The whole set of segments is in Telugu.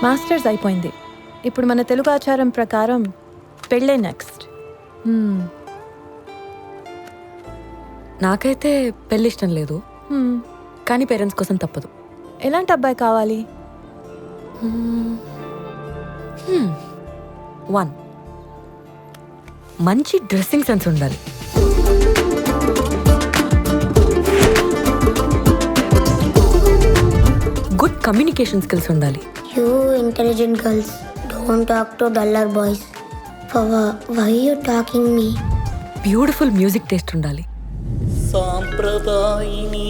మాస్టర్స్ అయిపోయింది. ఇప్పుడు మన తెలుగు ఆచారం ప్రకారం పెళ్ళే నెక్స్ట్. నాకైతే పెళ్ళి ఇష్టం లేదు, కానీ పేరెంట్స్ కోసం తప్పదు. ఎలాంటి అబ్బాయి కావాలి? 1, మంచి డ్రెస్సింగ్ సెన్స్ ఉండాలి. గుడ్ కమ్యూనికేషన్ స్కిల్స్ ఉండాలి. You intelligent girls, don't talk to duller boys. Why you talking me? Beautiful music taste ఉండాలి. సాంప్రదాయిని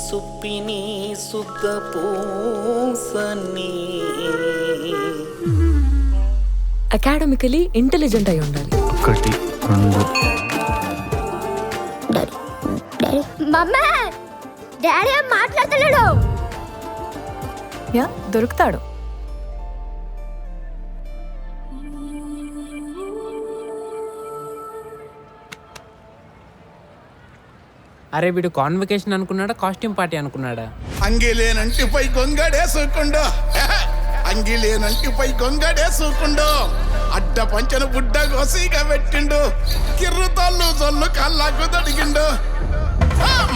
సుప్పిని శుద్ధ పూసని అకాడమికలీ ఇంటెలిజెంట్ అయి ఉండాలి. 1, 2 Daddy. మమ్మా, డాడీ ఏం మాట్లాడలేడు. యా, దొరుకుతాడు. అరే వీడు కాన్వకేషన్ అనుకున్నాడా కాస్ట్యూమ్ పార్టీ అనుకున్నాడా? అంగిలేనంటిపై గొంగడేసుకుండు, అంగిలేనంటిపై గొంగడేసుకుండు, అడ్డ పంచను బుడ్డ గోసిగా పెట్టిండు, కిర్రుతల్లు జొల్లు కళ్ళకు దొడిగిండు.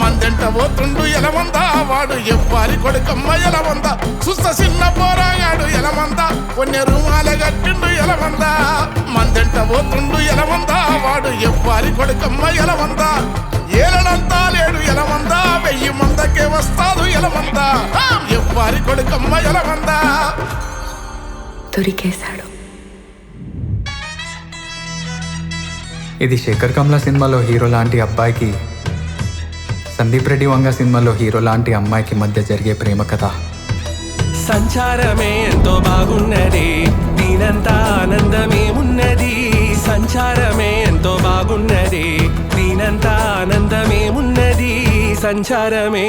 మందెంట పోతుండు ఎలమందా, వాడు ఎవ్వారి కొడుకమ్మ ఎలమందా, సుస్త చిన్న పోరాగాడు ఎలమందా, కొన్ని రుమాల గట్టిండు ఎలమందా. మందెంట పోతుండు ఎలమందా, వాడు ఎవ్వారి కొడుకమ్మ ఎలమందా, ఏలనంతా లేడు ఎలమందా, 1000 మందకే వస్తాడు ఎలమందా, ఎవ్వారి కొడుకమ్మ ఎలమందా. దొరికేశాడు. ఇది శేఖర్ కమ్లా సినిమాలో హీరో లాంటి అబ్బాయికి, సందీప్ రెడ్డి వంగ సినిమాలో హీరో లాంటి అమ్మాయికి మధ్య జరిగే ప్రేమ కథ. సంచారమే ఎంతో బాగున్నది, దీనంతా ఆనందమే ఉన్నది. సంచారమే ఎంతో బాగున్నది, దీనంతా ఆనందమే ఉన్నది. సంచారమే